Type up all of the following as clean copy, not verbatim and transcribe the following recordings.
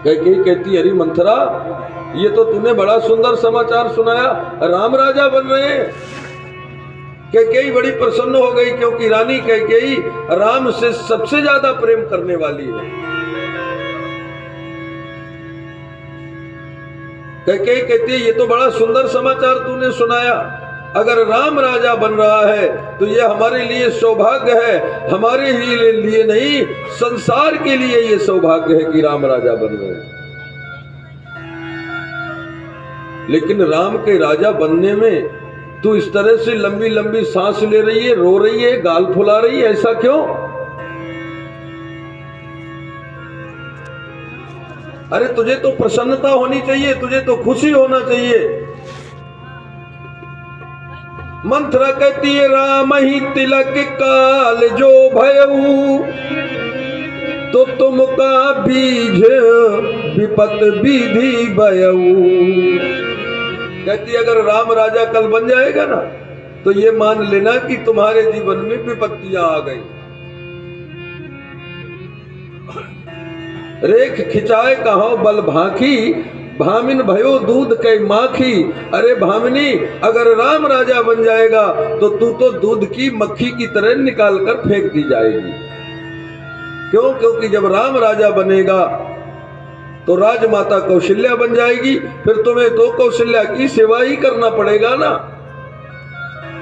कैकेयी कहती, अरे मंथरा, ये तो तूने बड़ा सुंदर समाचार सुनाया, राम राजा बन रहे हैं। कैकेयी बड़ी प्रसन्न हो गई, क्योंकि रानी कैकेयी राम से सबसे ज्यादा प्रेम करने वाली है। कैकेयी कहती है, ये तो बड़ा सुंदर समाचार तूने सुनाया, अगर राम राजा बन रहा है तो ये हमारे लिए सौभाग्य है, हमारे ही लिए नहीं, संसार के लिए ये सौभाग्य है कि राम राजा बन रहे हैं। लेकिन राम के राजा बनने में तू इस तरह से लंबी लंबी सांस ले रही है, रो रही है, गाल फुला रही है, ऐसा क्यों? अरे तुझे तो प्रसन्नता होनी चाहिए, तुझे तो खुशी होना चाहिए। मंथरा कहती है, राम ही तिलक काल जो भयऊ, तो तुम का बीज विपत विधि भयऊ। कहती अगर राम राजा कल बन जाएगा ना, तो ये मान लेना कि तुम्हारे जीवन में विपत्तियां आ गई। रेख खिंचाए कहो बल भाखी, भामिन भयो दूध कै माखी। अरे भामिनी, अगर राम राजा बन जाएगा तो तू तो दूध की मक्खी की तरह निकाल कर फेंक दी जाएगी। क्यों? क्योंकि जब राम राजा बनेगा तो राजमाता कौशल्या बन जाएगी, फिर तुम्हें तो कौशल्या की सेवा ही करना पड़ेगा ना,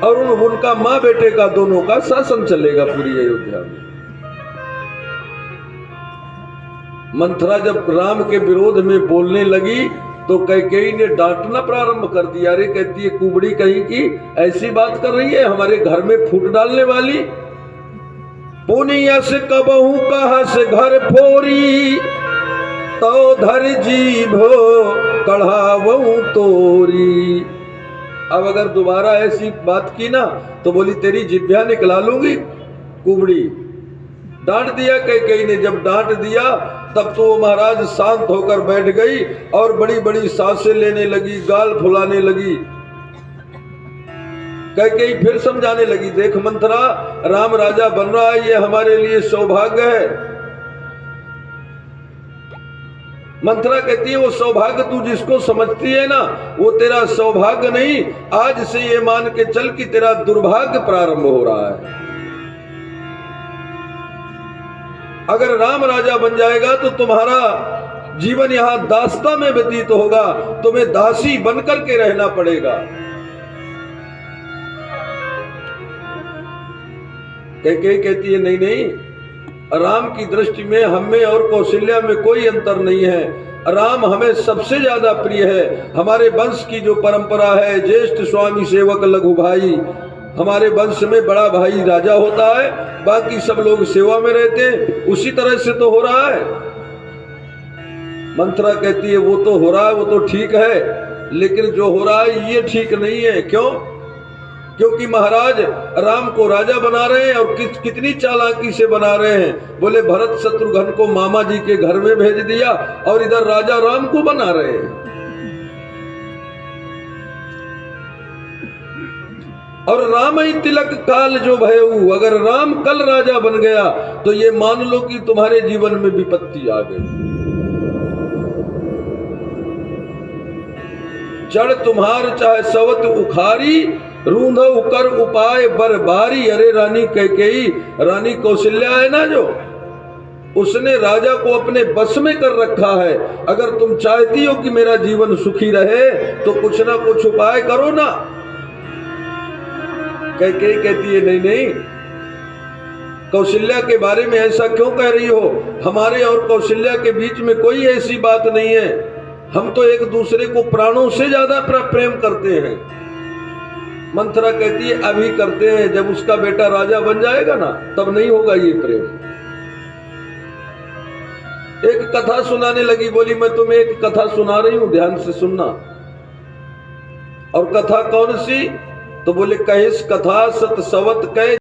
और उनका माँ बेटे का दोनों का शासन चलेगा पूरी अयोध्या में। मंथरा जब राम के विरोध में बोलने लगी तो कैकेयी ने डांटना प्रारंभ कर दिया। अरे कहती है, कुबड़ी कहीं की ऐसी बात कर रही है, हमारे घर में फूट डालने वाली। पुनिया से कबहू कहा से घर फोरी, तो धर जीभो कढ़ावऊ तोरी। अब अगर दोबारा ऐसी बात की ना तो बोली तेरी जिभ्या निकला लूंगी कुबड़ी। डांट दिया कैकेयी ने। जब डांट दिया तब तो वो महाराज शांत होकर बैठ गई और बड़ी बड़ी सांसें लेने लगी, गाल फुलाने लगी। कैकेयी फिर समझाने लगी, देख मंथरा, राम राजा बन रहा है, ये हमारे लिए सौभाग्य है। मंथरा कहती है, वो सौभाग्य तू जिसको समझती है ना, वो तेरा सौभाग्य नहीं, आज से ये मान के चल कि तेरा दुर्भाग्य प्रारंभ हो रहा है। अगर राम राजा बन जाएगा तो तुम्हारा जीवन यहां दास्ता में व्यतीत होगा, तुम्हें दासी बनकर के रहना पड़ेगा। कैकेयी कहती है, नहीं नहीं, राम की दृष्टि में हम में और कौशल्या में कोई अंतर नहीं है। राम हमें सबसे ज्यादा प्रिय है। हमारे वंश की जो परंपरा है, ज्येष्ठ स्वामी सेवक लघु भाई, हमारे वंश में बड़ा भाई राजा होता है, बाकी सब लोग सेवा में रहते हैं, उसी तरह से तो हो रहा है। मंथरा कहती है, वो तो हो रहा है, वो तो ठीक है, लेकिन जो हो रहा है ये ठीक नहीं है। क्यों? क्योंकि महाराज राम को राजा बना रहे हैं, और कितनी चालाकी से बना रहे हैं। बोले भरत शत्रुघ्न को मामा जी के घर में भेज दिया और इधर राजा राम को बना रहे हैं। और राम ही तिलक काल जो भयऊ, अगर राम कल राजा बन गया तो ये मान लो कि तुम्हारे जीवन में विपत्ति आ गई। चढ़ तुम्हार चाहे सवत उखारी, रूंध उकर उपाय बरबारी। अरे रानी कैकेयी, रानी कौशल्या है ना जो, उसने राजा को अपने बस में कर रखा है। अगर तुम चाहती हो कि मेरा जीवन सुखी रहे तो कुछ ना कुछ उपाय करो ना। कैकेयी कहती है, नहीं नहीं, कौशल्या के बारे में ऐसा क्यों कह रही हो? हमारे और कौशल्या के बीच में कोई ऐसी बात नहीं है। हम तो एक दूसरे को प्राणों से ज्यादा प्रेम करते हैं। मंथरा कहती है, अभी करते हैं, जब उसका बेटा राजा बन जाएगा ना तब नहीं होगा ये प्रेम। एक कथा सुनाने लगी। बोली, मैं तुम्हें एक कथा सुना रही हूं, ध्यान से सुनना। और कथा कौन सी? तो बोले, कहिस कथा सत सवत कह